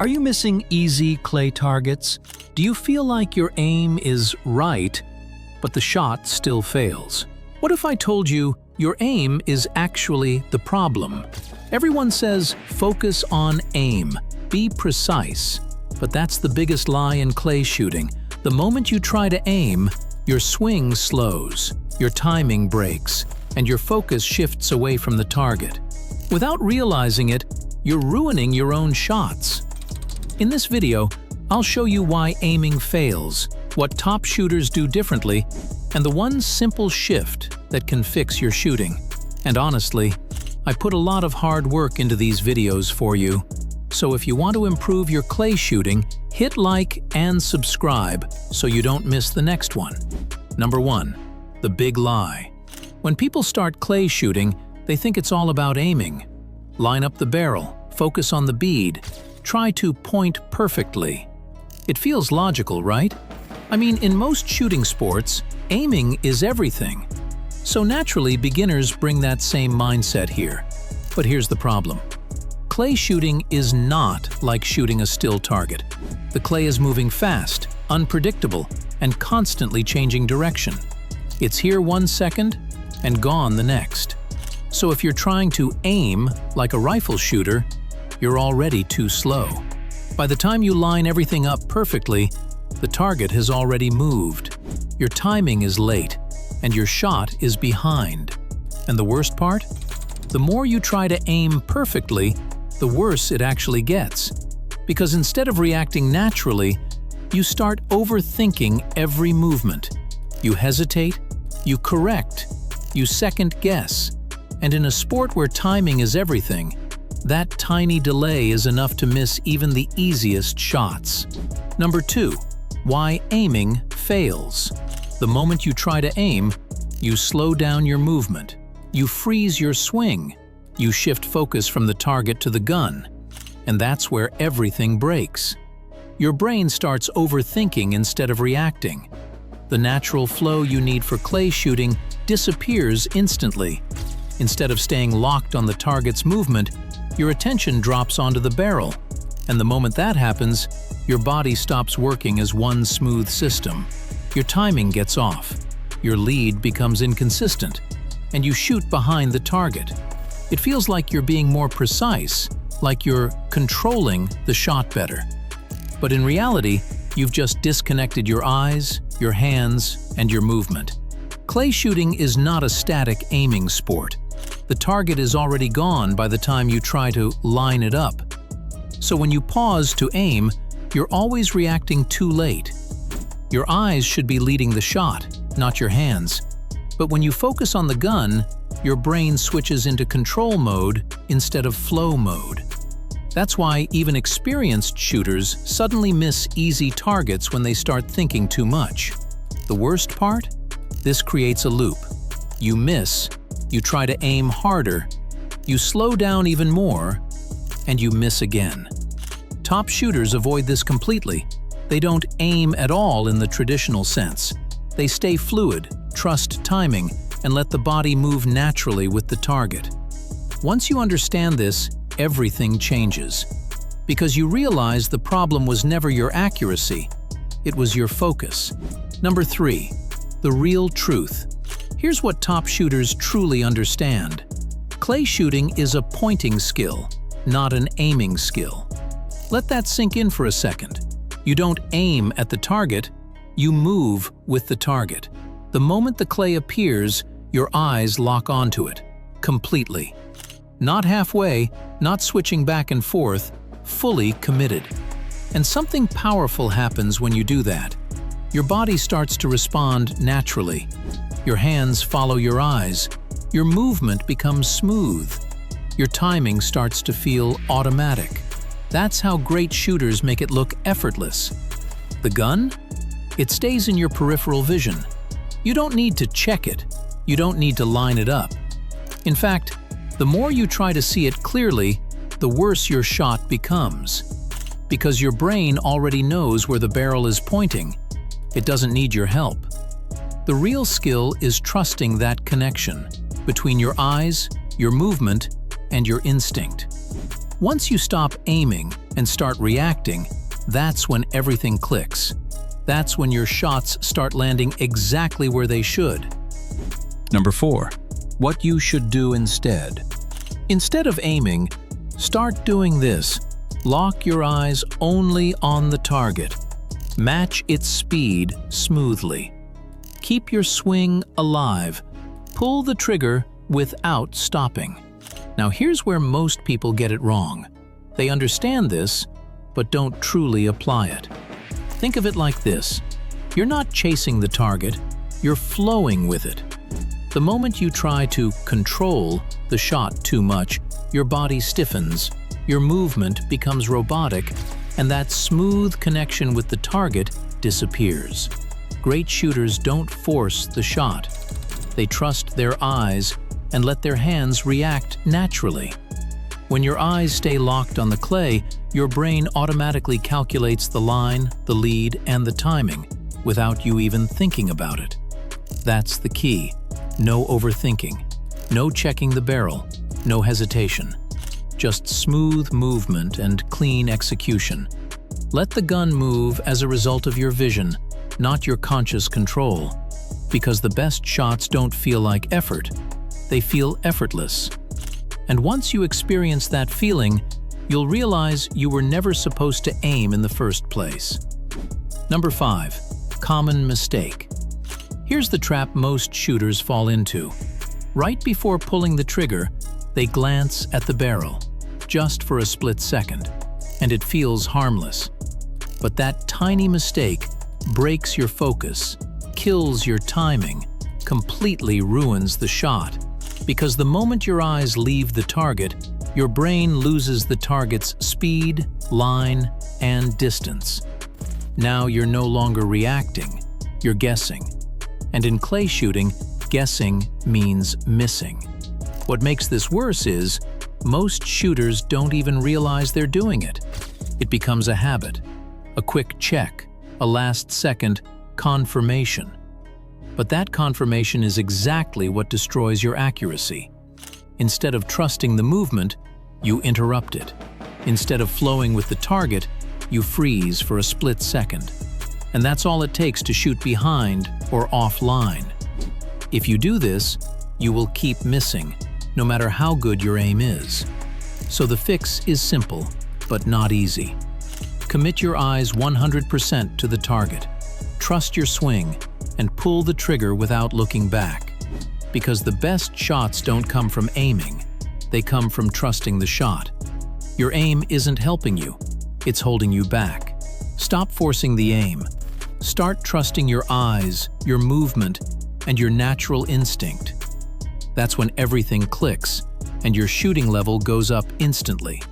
Are you missing easy clay targets? Do you feel like your aim is right, but the shot still fails? What if I told you your aim is actually the problem? Everyone says focus on aim, be precise, but that's the biggest lie in clay shooting. The moment you try to aim, your swing slows, your timing breaks, and your focus shifts away from the target. Without realizing it, you're ruining your own shots. In this video, I'll show you why aiming fails, what top shooters do differently, and the one simple shift that can fix your shooting. And honestly, I put a lot of hard work into these videos for you. So if you want to improve your clay shooting, hit like and subscribe so you don't miss the next one. Number 1. The big lie. When people start clay shooting, they think it's all about aiming. Line up the barrel, focus on the bead, try to point perfectly. It feels logical, right? I mean, in most shooting sports, aiming is everything. So naturally, beginners bring that same mindset here. But here's the problem. Clay shooting is not like shooting a still target. The clay is moving fast, unpredictable, and constantly changing direction. It's here 1 second and gone the next. So if you're trying to aim like a rifle shooter, you're already too slow. By the time you line everything up perfectly, the target has already moved. Your timing is late, and your shot is behind. And the worst part? The more you try to aim perfectly, the worse it actually gets. Because instead of reacting naturally, you start overthinking every movement. You hesitate, you correct, you second guess. And in a sport where timing is everything, that tiny delay is enough to miss even the easiest shots. Number 2. Why aiming fails. The moment you try to aim, you slow down your movement. You freeze your swing. You shift focus from the target to the gun. And that's where everything breaks. Your brain starts overthinking instead of reacting. The natural flow you need for clay shooting disappears instantly. Instead of staying locked on the target's movement, your attention drops onto the barrel. And the moment that happens, your body stops working as one smooth system. Your timing gets off. Your lead becomes inconsistent. And you shoot behind the target. It feels like you're being more precise, like you're controlling the shot better. But in reality, you've just disconnected your eyes, your hands, and your movement. Clay shooting is not a static aiming sport. The target is already gone by the time you try to line it up. So when you pause to aim, you're always reacting too late. Your eyes should be leading the shot, not your hands. But when you focus on the gun, your brain switches into control mode instead of flow mode. That's why even experienced shooters suddenly miss easy targets when they start thinking too much. The worst part? This creates a loop. You miss, you try to aim harder, you slow down even more, and you miss again. Top shooters avoid this completely. They don't aim at all in the traditional sense. They stay fluid, trust timing, and let the body move naturally with the target. Once you understand this, everything changes. Because you realize the problem was never your accuracy, it was your focus. Number 3. The real truth. Here's what top shooters truly understand. Clay shooting is a pointing skill, not an aiming skill. Let that sink in for a second. You don't aim at the target, you move with the target. The moment the clay appears, your eyes lock onto it, completely. Not halfway, not switching back and forth, fully committed. And something powerful happens when you do that. Your body starts to respond naturally. Your hands follow your eyes. Your movement becomes smooth. Your timing starts to feel automatic. That's how great shooters make it look effortless. The gun? It stays in your peripheral vision. You don't need to check it. You don't need to line it up. In fact, the more you try to see it clearly, the worse your shot becomes. Because your brain already knows where the barrel is pointing. It doesn't need your help. The real skill is trusting that connection between your eyes, your movement, and your instinct. Once you stop aiming and start reacting, that's when everything clicks. That's when your shots start landing exactly where they should. Number 4. What you should do instead. Instead of aiming, start doing this. Lock your eyes only on the target. Match its speed smoothly. Keep your swing alive. Pull the trigger without stopping. Now here's where most people get it wrong. They understand this, but don't truly apply it. Think of it like this. You're not chasing the target, you're flowing with it. The moment you try to control the shot too much, your body stiffens, your movement becomes robotic, and that smooth connection with the target disappears. Great shooters don't force the shot. They trust their eyes and let their hands react naturally. When your eyes stay locked on the clay, your brain automatically calculates the line, the lead, and the timing, without you even thinking about it. That's the key. No overthinking, no checking the barrel, no hesitation. Just smooth movement and clean execution. Let the gun move as a result of your vision, not your conscious control. Because the best shots don't feel like effort, they feel effortless. And once you experience that feeling, you'll realize you were never supposed to aim in the first place. Number 5. Common mistake. Here's the trap most shooters fall into. Right before pulling the trigger, they glance at the barrel, just for a split second, and it feels harmless. But that tiny mistake breaks your focus, kills your timing, completely ruins the shot. Because the moment your eyes leave the target, your brain loses the target's speed, line, and distance. Now you're no longer reacting, you're guessing. And in clay shooting, guessing means missing. What makes this worse is, most shooters don't even realize they're doing it. It becomes a habit, a quick check, a last-second confirmation. But that confirmation is exactly what destroys your accuracy. Instead of trusting the movement, you interrupt it. Instead of flowing with the target, you freeze for a split second. And that's all it takes to shoot behind or offline. If you do this, you will keep missing, no matter how good your aim is. So the fix is simple, but not easy. Commit your eyes 100% to the target. Trust your swing, and pull the trigger without looking back. Because the best shots don't come from aiming, they come from trusting the shot. Your aim isn't helping you, it's holding you back. Stop forcing the aim. Start trusting your eyes, your movement, and your natural instinct. That's when everything clicks, and your shooting level goes up instantly.